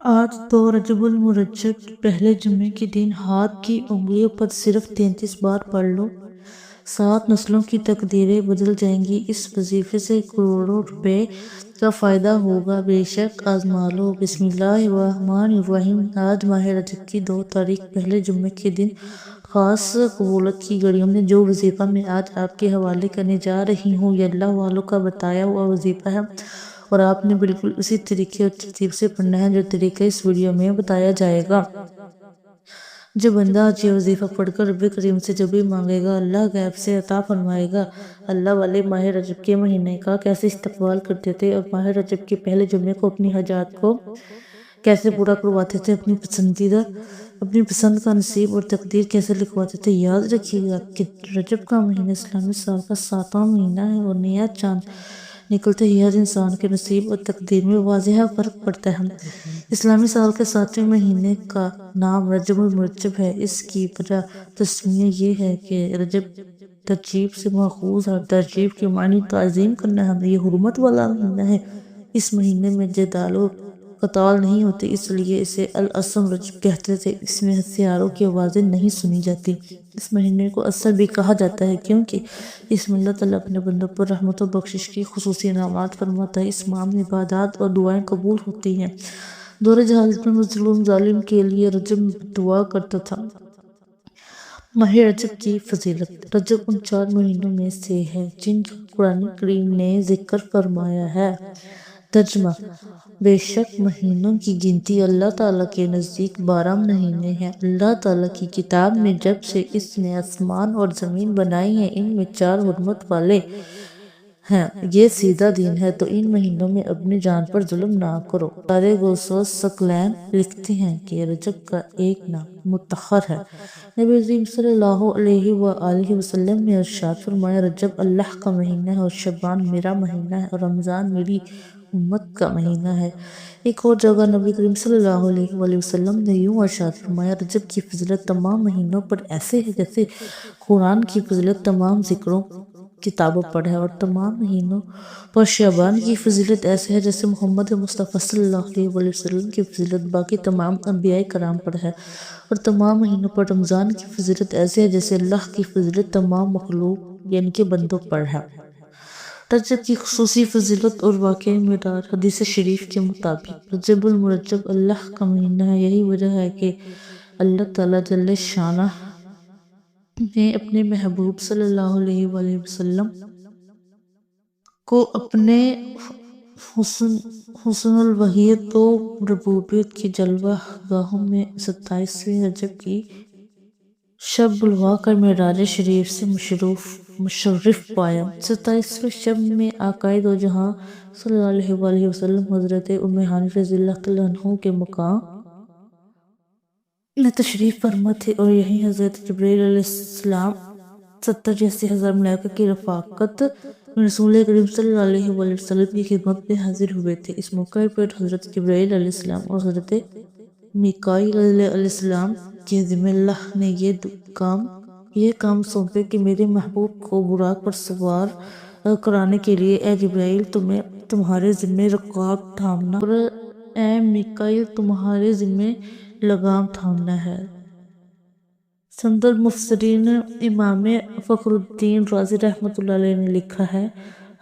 آج تو رجب المرجب پہلے جمعے کے دن ہاتھ کی انگلیوں پر صرف 33 بار پڑھ لو، 7 نسلوں کی تقدیریں بدل جائیں گی۔ اس وظیفے سے کروڑوں روپے کا فائدہ ہوگا، بے شک آزما لو۔ بسم اللہ الرحمن الرحیم۔ آج ماہ رجب کی 2 تاریخ پہلے جمعے کے دن خاص قبولیت کی گھڑیوں میں جو وظیفہ میں آج آپ کے حوالے کرنے جا رہی ہوں، یہ اللہ والوں کا بتایا ہوا وظیفہ ہے اور آپ نے بالکل اسی طریقے اور ترتیب سے پڑھنا ہے جو طریقہ اس ویڈیو میں بتایا جائے گا۔ جو بندہ آج یہ وظیفہ پڑھ کر رب کریم سے جو بھی مانگے گا، اللہ غیب سے عطا فرمائے گا۔ اللہ والے ماہ رجب کے مہینے کا کیسے استقبال کرتے تھے اور ماہ رجب کے پہلے جمعے کو اپنی حاجات کو کیسے پورا کرواتے تھے، اپنی پسند کا نصیب اور تقدیر کیسے لکھواتے تھے۔ یاد رکھیے گا کہ رجب کا مہینہ اسلامی سال کا 7واں مہینہ ہے اور نیا چاند نکلتے ہی ہر انسان کے نصیب اور تقدیر میں واضح فرق پڑتا ہے۔ اسلامی سال کے 7ویں مہینے کا نام رجب المرجب ہے۔ اس کی وجہ تسمیہ یہ ہے کہ رجب ترجیب سے ماخوذ ہے اور ترجیب کے معنی تعظیم کرنا ہے۔ یہ حرمت والا مہینہ ہے، اس مہینے میں جدال و قتال نہیں ہوتے، اس لیے اسے الاسم رجب کہتے تھے۔ اس میں ہتھیاروں کی آوازیں نہیں سنی جاتی۔ اس مہینے کو اسر بھی کہا جاتا ہے کیونکہ اس میں اللہ تعالیٰ اپنے بندوں پر رحمت و بخشش کی خصوصی انعامات فرماتا ہے۔ اس ماہ میں عبادات اور دعائیں قبول ہوتی ہیں۔ دور جہالت میں مظلوم ظالم کے لیے رجب دعا کرتا تھا۔ ماہ رجب کی فضیلت۔ رجب ان 4 مہینوں میں سے ہے جن کا قرآن کریم نے ذکر فرمایا ہے۔ ترجمہ: بے شک مہینوں کی گنتی اللہ تعالیٰ کے نزدیک 12 مہینے ہیں۔ اللہ تعالیٰ کی کتاب میں جب سے اس نے آسمان اور زمین بنائی ہیں، ان میں 4 حرمت والے ہیں۔ یہ سیدھا دین ہے، تو ان مہینوں میں اپنی جان پر ظلم نہ کرو۔ سارے غوث ثقلین لکھتے ہیں کہ رجب کا ایک نام مطہر ہے۔ نبی کریم صلی اللہ علیہ وآلہ وسلم نے ارشاد فرمایا، رجب اللہ کا مہینہ ہے اور شعبان میرا مہینہ ہے اور رمضان میری امت کا مہینہ ہے۔ ایک اور جگہ نبی کریم صلی اللہ علیہ وآلہ وسلم نے یوں ارشاد فرمایا، رجب کی فضیلت تمام مہینوں پر ایسے ہے جیسے قرآن کی فضیلت تمام ذکروں کتابوں پر ہے، اور تمام مہینوں پر شعبان کی فضیلت ایسے ہے جیسے محمد مصطفیٰ صلی اللہ علیہ وآلہ وسلم کی فضیلت باقی تمام انبیاء کرام پر ہے، اور تمام مہینوں پر رمضان کی فضیلت ایسے ہے جیسے اللہ کی فضیلت تمام مخلوق یعنی کہ بندوں پر ہے۔ رجب کی خصوصی فضیلت اور واقعی مقدار۔ حدیث شریف کے مطابق رجب المرجب اللہ کا مہینہ ہے۔ یہی وجہ ہے کہ اللہ تعالیٰ جل شانہ نے اپنے محبوب صلی اللہ علیہ وآلہ وسلم کو اپنے حسن الوحیت و ربوبیت کی جلوہ گاہوں میں 27ویں رجب کی شب بلوا کر معراج شریف سے مشرف پایا۔ 27ویں شب میں آقائے دو جہاں صلی اللہ علیہ وآلہ وسلم حضرت ام ہانی رضی اللہ تعالیٰ عنہ کے مقام میں تشریف فرما تھے، اور یہیں حضرت جبرائیل علیہ السلام 70,000 ملائکہ کی رفاقت میں رسول کریم صلی اللہ علیہ وآلہ وسلم کی خدمت میں حاضر ہوئے تھے۔ اس موقع پر حضرت جبرائیل علیہ السلام اور حضرت میکائیل علیہ السلام کے ذمہ اللہ نے یہ کام سونپے کہ میرے محبوب کو براق پر سوار کرانے کے لیے اے جبرائیل تمہارے ذمہ رکاب تھامنا اور اے میکائیل تمہارے ذمہ لگام تھامنا ہے۔ سند المفسرین امام فخر الدین رازی رحمۃ اللہ علیہ نے لکھا ہے،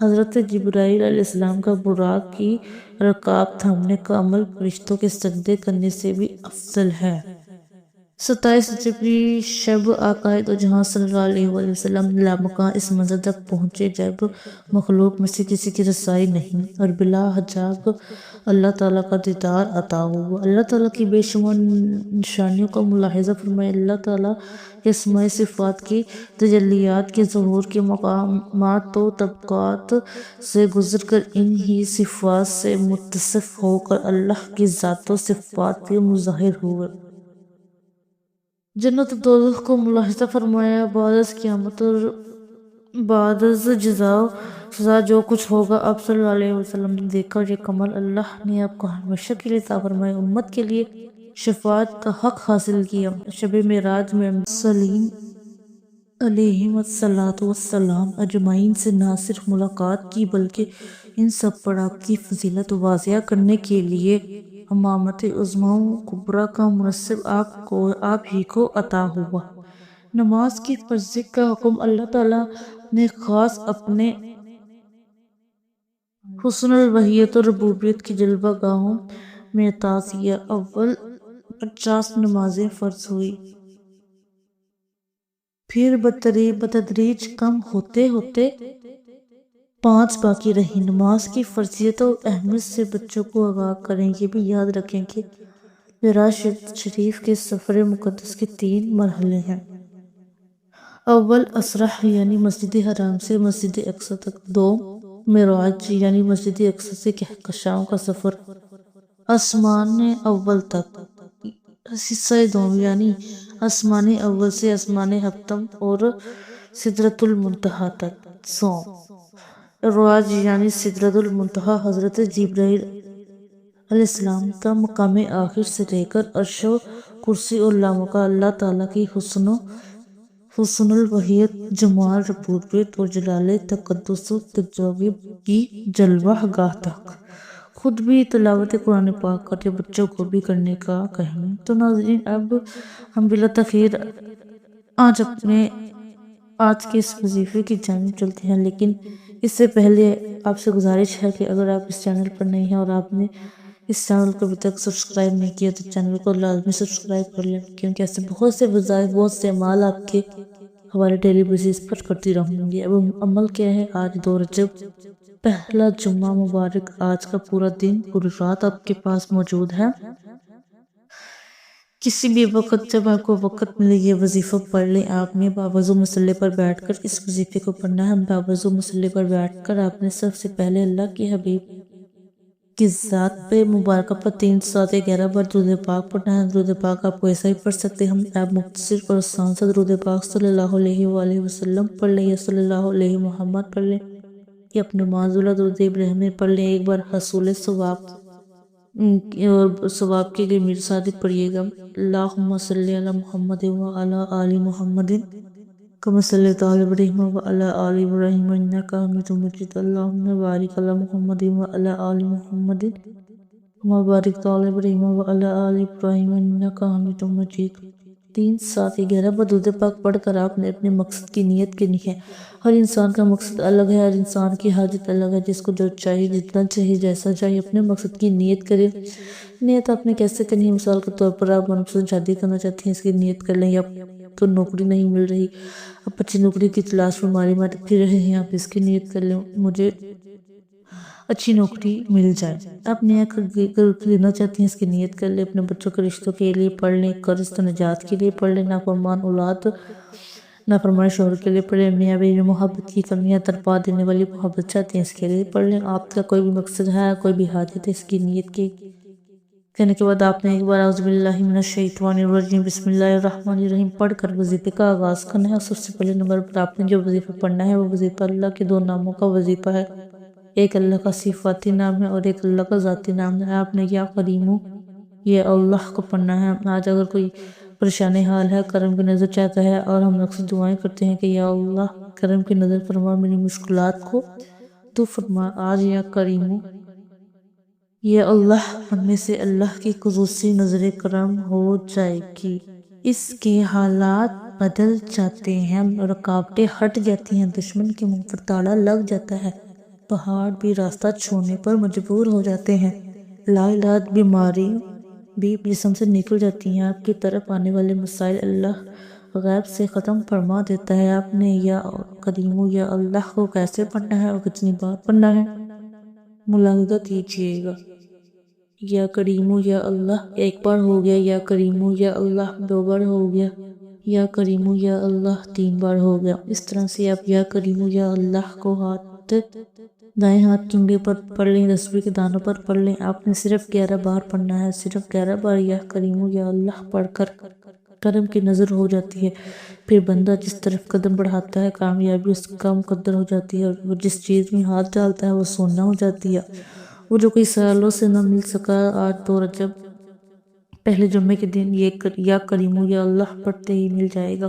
حضرت جبرائیل علیہ السلام کا براق کی رکاب تھامنے کا عمل فرشتوں کے سجدے کرنے سے بھی افضل ہے۔ 27 رجب کی شب آقائے دو جہاں صلی اللہ علیہ وآلہ وسلم لامکاں اس منزل تک پہنچے جب مخلوق میں سے کسی کی رسائی نہیں اور بلا حجاب اللہ تعالیٰ کا دیدار عطا ہوا۔ اللہ تعالیٰ کی بے شمار نشانیوں کا ملاحظہ فرمائے۔ اللہ تعالیٰ کے اسماء صفات کی تجلیات کے ظہور کے مقامات و طبقات سے گزر کر ان ہی صفات سے متصف ہو کر اللہ کی ذات و صفات کے مظاہر ہوئے۔ جنت و دوزخ کو ملاحظہ فرمایا۔ بعد از قیامت اور بعد از جزا و سزا جو کچھ ہوگا آپ صلی اللہ علیہ وسلم نے دیکھا، اور یہ کمال اللہ نے آپ کو ہمیشہ کے لیے عطا فرمایا۔ امت کے لیے شفاعت کا حق حاصل کیا۔ شب معراج میں مرسلین علیہم الصلاۃ والسلام اجمعین سے نہ صرف ملاقات کی بلکہ ان سب پر آپ کی فضیلت واضح کرنے کے لیے امامت عظمیٰ کبریٰ کا منصب آپ ہی کو عطا ہوا۔ نماز کی فرضیت کا حکم اللہ تعالیٰ نے خاص اپنے حسن الوحیت اور ربوبیت کی جلوہ گاہوں میں عطا کیا۔ اول 50 نمازیں فرض ہوئی، پھر بتدریج کم ہوتے ہوتے 5 باقی رہیں۔ نماز کی فرضیت اور اہمیت سے بچوں کو آگاہ کریں۔ یہ بھی یاد رکھیں کہ معراج شریف کے سفر مقدس کے 3 مرحلے ہیں۔ اول اسرا یعنی مسجد حرام سے مسجد اقصی تک، دوم معراج یعنی مسجد اقصی سے کہکشاؤں کا سفر آسمان اول تک، حصہ دوم یعنی آسمان اول سے آسمان ہفتم اور سدرۃ المنتہا تک، سوم معراج یعنی سدرۃ المنتہا حضرت جبرائیل علیہ السلام کا مقام آخر سے لے کر عرش و کرسی اور لامکان اللہ تعالیٰ کی حسن الوحیت، جمال، ربوبیت اور جلال تقدس و تجلی کی جلوہ گاہ تک۔ خود بھی تلاوت قرآن پاک کریں، بچوں کو بھی کرنے کا کہیں۔ تو ناظرین، اب ہم بلا تاخیر آج کے اس وظیفے کی جانب چلتے ہیں، لیکن اس سے پہلے آپ سے گزارش ہے کہ اگر آپ اس چینل پر نئے ہیں اور آپ نے اس چینل کو ابھی تک سبسکرائب نہیں کیا تو چینل کو لازمی سبسکرائب کر لیں، کیونکہ ایسے بہت سے وظائف، بہت سے اعمال آپ کے ہمارے ڈیلی بیسس پر کرتی رہوں گی۔ اب عمل کیا ہے؟ آج 2 رجب پہلا جمعہ مبارک، آج کا پورا دن پوری رات آپ کے پاس موجود ہے۔ کسی بھی وقت جب آپ کو وقت ملے یہ وظیفہ پڑھ لیں۔ آپ نے باوضو مصلی پر بیٹھ کر اس وظیفے کو پڑھنا ہے۔ باوضو مصلی پر بیٹھ کر آپ نے سب سے پہلے اللہ کے حبیب کی ذات پہ مبارکہ پر 3 ساتھ 11 بار درود پاک پڑھنا ہے۔ درود پاک آپ کو ایسا ہی پڑھ سکتے ہیں، آپ مختصر اور آسان سا درود پاک صلی اللہ علیہ وآلہ وسلم پڑھ لیں یا صلی اللہ علیہ محمد پڑھ لیں یا اپنے معزولہ درود ابراہیمی پڑھ لیں۔ ایک بار حصول ثواب کے لیے میرے ساتھ پڑھیے گا، اللہم صلی علی محمد وعلی آل محمد کما صلیت علی ابراہیم وعلی آل ابراہیم انک حمید مجید، اللہم بارک علی محمد وعلی آل محمد کما بارکت علی ابراہیم وعلی آل ابراہیم انک حمید مجید۔ 3 ساتھ 11 بار درود پاک پڑھ کر آپ نے اپنے مقصد کی نیت کرنی ہے۔ ہر انسان کا مقصد الگ ہے، ہر انسان کی حاجت الگ ہے، جس کو جو چاہیے، جتنا چاہیے، جیسا چاہیے، اپنے مقصد کی نیت کرے۔ نیت آپ نے کیسے کرنی ہے؟ مثال کے طور پر آپ منپسند شادی کرنا چاہتے ہیں، اس کی نیت کر لیں، یا تو نوکری نہیں مل رہی، آپ اچھی نوکری کی تلاش میں ماری ماری پھر رہے ہیں، آپ اس کی نیت کر لیں مجھے اچھی نوکری مل جائے۔ آپ نیا گھر خریدنا چاہتے ہیں، اس کی نیت کر لیں، اپنے بچوں کے رشتوں کے لیے پڑھ لیں، قرض و نجات کے لیے پڑھ لیں، نافرمان اولاد، نافرمان شوہر کے لیے پڑھ لیں، میاں بیوی محبت کی کمیاں ترپا دینے والی محبت چاہتے ہیں، اس کے لیے پڑھ لیں۔ آپ کا کوئی بھی مقصد ہے، کوئی بھی حاجت ہے، اس کی نیت کرنے کے بعد آپ نے ایک بار اعوذ باللہ من الشیطان الرجیم بسم اللہ الرحمن الرحیم پڑھ کر وظیفے کا آغاز کرنا ہے۔ اور سب سے پہلے نمبر پر آپ نے جو وظیفہ پڑھنا ہے وہ وظیفہ اللہ کے 2 ناموں کا وظیفہ ہے، ایک اللہ کا صفاتی نام ہے اور ایک اللہ کا ذاتی نام ہے۔ آپ نے یا کریمو یا اللہ کو پڑھنا ہے۔ آج اگر کوئی پریشانی حال ہے، کرم کی نظر چاہتا ہے، اور ہم اکثر دعائیں کرتے ہیں کہ یا اللہ کرم کی نظر فرما، میری مشکلات کو تو فرما، آج یا کریمو یا اللہ پڑھنے سے اللہ کی خصوصی نظر کرم ہو جائے گی، اس کے حالات بدل جاتے ہیں، رکاوٹیں ہٹ جاتی ہیں، دشمن کے منہ پر تالا لگ جاتا ہے، پہاڑ بھی راستہ چھوڑنے پر مجبور ہو جاتے ہیں، لا علاج بیماری بھی جسم سے نکل جاتی ہیں، آپ کی طرف آنے والے مسائل اللہ غیب سے ختم فرما دیتا ہے۔ آپ نے یا کریمو یا اللہ کو کیسے پڑھنا ہے اور کتنی بار پڑھنا ہے ملاحظہ کیجیے گا۔ یا کریمو یا اللہ ایک بار ہو گیا، یا کریمو یا اللہ 2 بار ہو گیا، یا کریمو یا اللہ 3 بار ہو گیا۔ اس طرح سے آپ یا کریمو یا اللہ کو دائیں ہاتھ کی انگلی پر پڑھ لیں، تسبیح کے دانوں پر پڑھ لیں۔ آپ نے صرف 11 بار پڑھنا ہے، صرف 11 بار یا کریمو یا اللہ پڑھ کر کرم کی نظر ہو جاتی ہے، پھر بندہ جس طرف قدم بڑھاتا ہے کامیابی اس کا مقدر ہو جاتی ہے، اور وہ جس چیز میں ہاتھ ڈالتا ہے وہ سونا ہو جاتی ہے، وہ جو کئی سالوں سے نہ مل سکا آج 2 رجب پہلے جمعے کے دن یہ یا کریمو یا اللہ پڑھتے ہی مل جائے گا۔